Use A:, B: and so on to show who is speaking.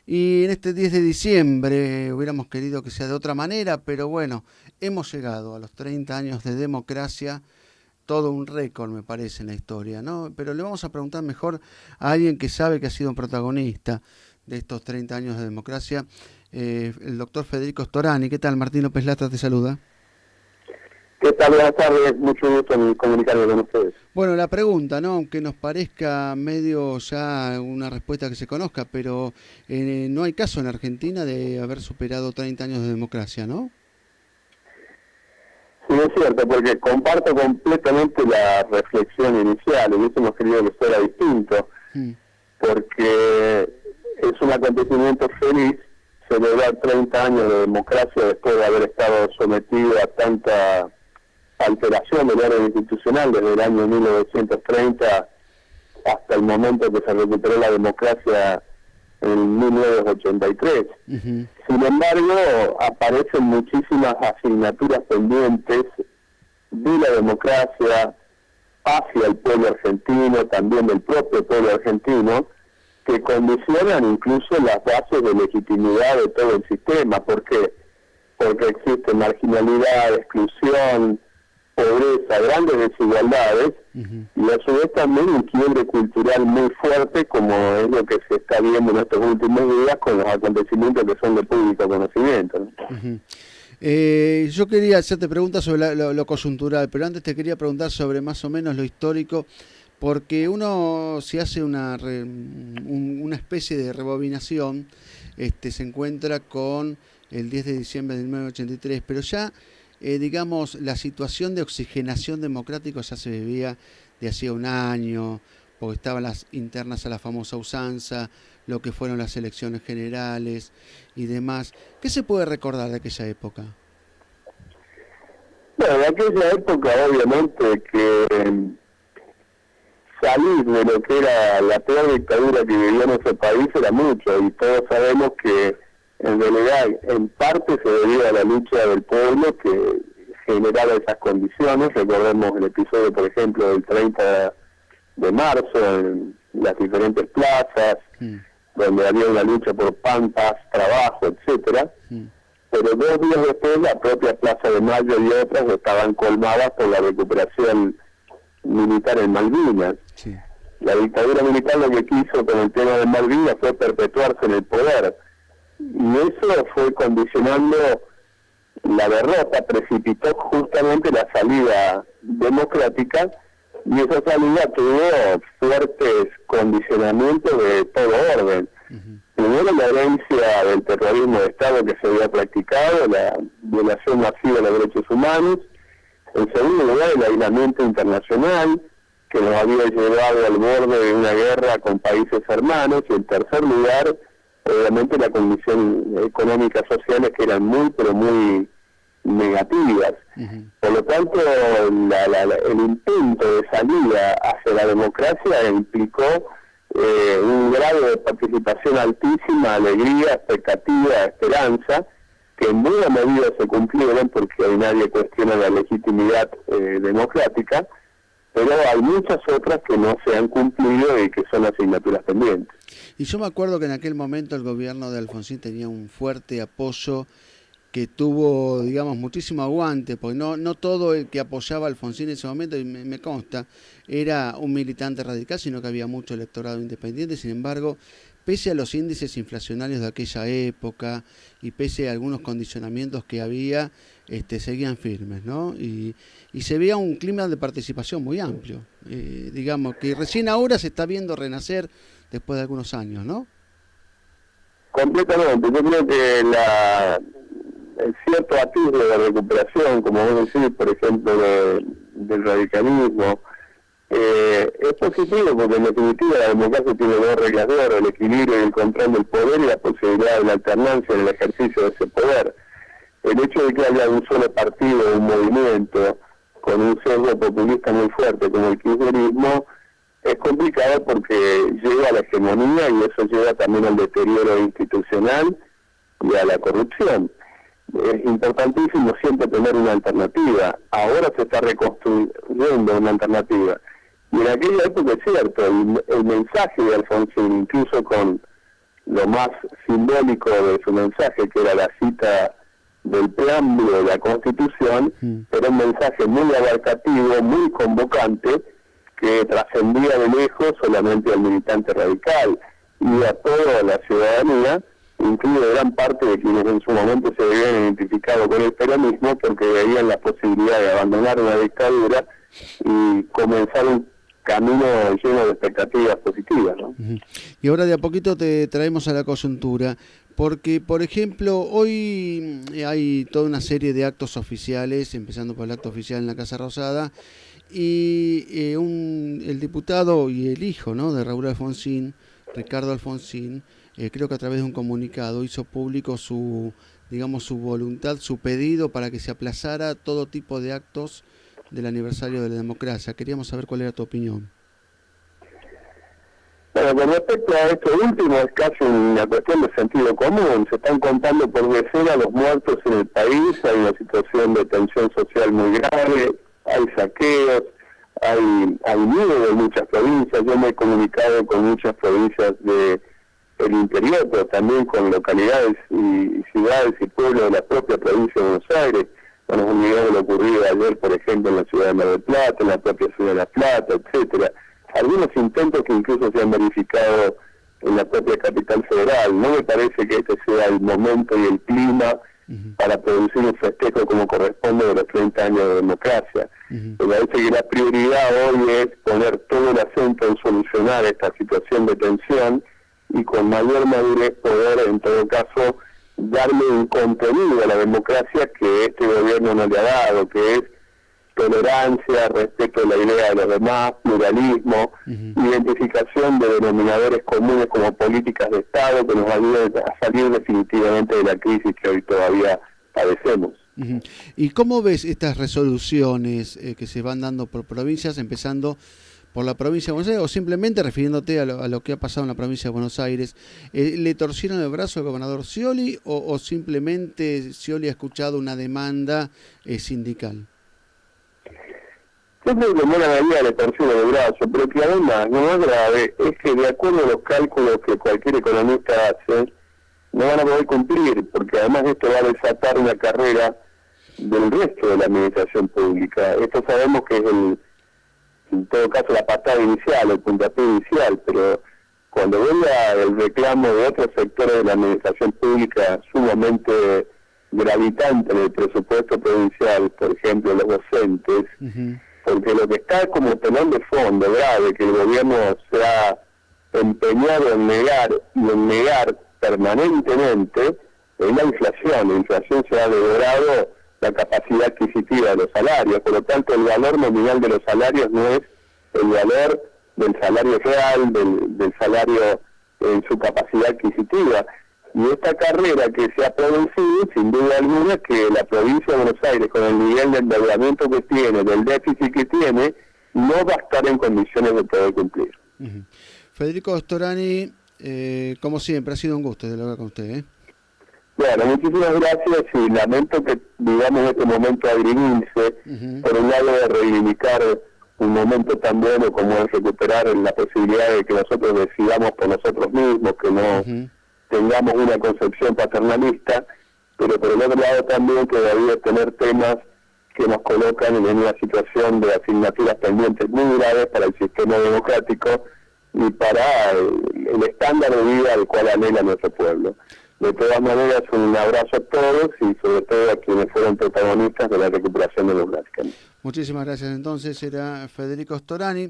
A: Y en este 10 de diciembre hubiéramos querido que sea de otra manera, pero bueno, hemos llegado a los 30 años de democracia, todo un récord me parece en la historia, ¿no? Pero le vamos a preguntar mejor a alguien que sabe que ha sido un protagonista de estos 30 años de democracia, el doctor Federico Storani. ¿Qué tal? Martín López Lata te saluda.
B: ¿Qué tal? Buenas tardes, mucho gusto en comunicarme con ustedes.
A: Bueno, la pregunta, ¿no? Aunque nos parezca medio ya una respuesta que se conozca, pero no hay caso en Argentina de haber superado 30 años de democracia, ¿no?
B: Sí, es cierto, porque comparto completamente la reflexión inicial, hubiésemos querido que fuera distinto,
A: Mm.
B: porque es un acontecimiento feliz celebrar 30 años de democracia después de haber estado sometido a tanta alteración del orden institucional desde el año 1930 hasta el momento que se recuperó la democracia en 1983.
A: Ujú.
B: Sin embargo, aparecen muchísimas asignaturas pendientes de la democracia hacia el pueblo argentino, también del propio pueblo argentino, que condicionan incluso las bases de legitimidad de todo el sistema. ¿Por qué? Porque existe marginalidad, exclusión, pobreza, grandes desigualdades,
A: Ujú.
B: y a su vez también un quiebre cultural muy fuerte, como es lo que se está viendo en estos últimos días con los acontecimientos que son de público conocimiento, ¿no?
A: Ujú. Yo quería hacerte preguntas sobre lo coyuntural, pero antes te quería preguntar sobre más o menos lo histórico, porque uno si hace una especie de rebobinación, se encuentra con el 10 de diciembre de 1983, pero ya, digamos, la situación de oxigenación democrática ya se vivía de hacía un año, porque estaban las internas a la famosa usanza, lo que fueron las elecciones generales y demás. ¿Qué se puede recordar de aquella época?
B: Bueno, en aquella época obviamente que salir de lo que era la peor dictadura que vivía nuestro país era mucho, y todos sabemos que en realidad en parte se debía a la lucha del pueblo que generaba esas condiciones. Recordemos el episodio, por ejemplo, del 30 de marzo en las diferentes plazas,
A: Mm,
B: donde había una lucha por pan, paz, trabajo, etcétera.
A: mm,
B: Pero 2 días después la propia Plaza de Mayo y otras estaban colmadas por la recuperación militar en Malvinas.
A: sí.
B: La dictadura militar lo que quiso con el tema de Malvinas fue perpetuarse en el poder, y eso fue condicionando la derrota, precipitó justamente la salida democrática, y esa salida tuvo fuertes condicionamientos de todo orden.
A: Ujú,
B: Primero, la herencia del terrorismo de Estado que se había practicado, la violación masiva de los derechos humanos. En segundo lugar, el aislamiento internacional, que nos había llevado al borde de una guerra con países hermanos. Y en tercer lugar, obviamente la condición económica sociales que eran muy, pero muy negativas.
A: ujú.
B: Por lo tanto, el intento de salida hacia la democracia implicó un grado de participación altísima, alegría, expectativa, esperanza, que en buena medida se cumplieron, porque hoy nadie cuestiona la legitimidad democrática, pero hay muchas otras que no se han cumplido y que son asignaturas pendientes.
A: Y yo me acuerdo que en aquel momento el gobierno de Alfonsín tenía un fuerte apoyo que tuvo, digamos, muchísimo aguante, porque no todo el que apoyaba a Alfonsín en ese momento, y me consta, era un militante radical, sino que había mucho electorado independiente. Sin embargo, pese a los índices inflacionarios de aquella época y pese a algunos condicionamientos que había, seguían firmes, ¿no? Y se veía un clima de participación muy amplio, digamos, que recién ahora se está viendo renacer después de algunos años, ¿no?
B: Completamente. Yo creo que el cierto atisbo de recuperación, como vos decís, por ejemplo, del radicalismo, es positivo, porque en definitiva la democracia tiene dos reglas de oro: el equilibrio y el control del poder, y la posibilidad de la alternancia en el ejercicio de ese poder. El hecho de que haya un solo partido, un movimiento con un sesgo populista muy fuerte como el kirchnerismo, es complicado porque lleva a la hegemonía, y eso lleva también al deterioro institucional y a la corrupción. Es importantísimo siempre tener una alternativa. Ahora se está reconstruyendo una alternativa. Y en aquella época es cierto, el mensaje de Alfonsín, incluso con lo más simbólico de su mensaje, que era la cita del preámbulo de la Constitución, era un mensaje muy abarcativo, muy convocante, que trascendía de lejos solamente al militante radical y a toda la ciudadanía, incluso gran parte de quienes en su momento se habían identificado con el peronismo, porque veían la posibilidad de abandonar una dictadura y comenzar un camino lleno de expectativas positivas, ¿no?
A: Y ahora de a poquito te traemos a la coyuntura, porque, por ejemplo, hoy hay toda una serie de actos oficiales, empezando por el acto oficial en la Casa Rosada, y el diputado y el hijo, ¿no?, de Raúl Alfonsín, Ricardo Alfonsín, creo que a través de un comunicado hizo público su voluntad, su pedido para que se aplazara todo tipo de actos del aniversario de la democracia. Queríamos saber cuál era tu opinión.
B: Bueno, con respecto a esto último, es casi una cuestión de sentido común. Se están contando por decenas los muertos en el país, hay una situación de tensión social muy grave, hay saqueos, hay miedo en muchas provincias. Yo me he comunicado con muchas provincias del interior, pero también con localidades y ciudades y pueblos de la propia provincia de Buenos Aires. No nos olvidamos de lo ocurrido ayer, por ejemplo, en la ciudad de Mar del Plata, en la propia ciudad de La Plata, etcétera. Algunos intentos que incluso se han verificado en la propia capital federal. No me parece que este sea el momento y el clima para producir un festejo como corresponde de los 30 años de democracia. Me parece que la prioridad hoy es poner todo el acento en solucionar esta situación de tensión y con mayor madurez poder, en todo caso, darle un contenido a la democracia que este gobierno no le ha dado, que es tolerancia, respeto a la idea de los demás, pluralismo, identificación de denominadores comunes como políticas de Estado que nos ayuden a salir definitivamente de la crisis que hoy todavía padecemos.
A: ¿Y cómo ves estas resoluciones que se van dando por provincias, empezando por la provincia de Buenos Aires, o simplemente refiriéndote a lo que ha pasado en la provincia de Buenos Aires? ¿Le torcieron el brazo al gobernador Scioli o simplemente Scioli ha escuchado una demanda sindical?
B: Yo creo que en buena medida le torcieron el brazo, pero que además lo más grave es que de acuerdo a los cálculos que cualquier economista hace, no van a poder cumplir, porque además esto va a desatar una carrera del resto de la administración pública. Esto sabemos que es en todo caso la patada inicial, el puntapié inicial, pero cuando venga el reclamo de otros sectores de la administración pública sumamente gravitante en el presupuesto provincial, por ejemplo los docentes, porque lo que está como telón de fondo grave, que el gobierno se ha empeñado en negar y en negar permanentemente, es la inflación. La inflación se ha devorado la capacidad adquisitiva de los salarios, por lo tanto el valor nominal de los salarios no es el valor del salario real, del salario en su capacidad adquisitiva. Y esta carrera que se ha producido, sin duda alguna, que la provincia de Buenos Aires, con el nivel de endeudamiento que tiene, del déficit que tiene, no va a estar en condiciones de poder cumplir.
A: Federico Storani, como siempre, ha sido un gusto dialogar con usted.
B: Bueno, muchísimas gracias y lamento que vivamos este momento agridulce, por un lado de reivindicar un momento tan bueno como es recuperar la posibilidad de que nosotros decidamos por nosotros mismos, que no tengamos una concepción paternalista, pero por el otro lado también que debería tener temas que nos colocan en una situación de asignaturas pendientes muy graves para el sistema democrático y para el estándar de vida al cual anhela nuestro pueblo. De todas maneras, un abrazo a todos y sobre todo a quienes fueron protagonistas de la recuperación democrática.
A: Muchísimas gracias. Entonces era Federico Storani.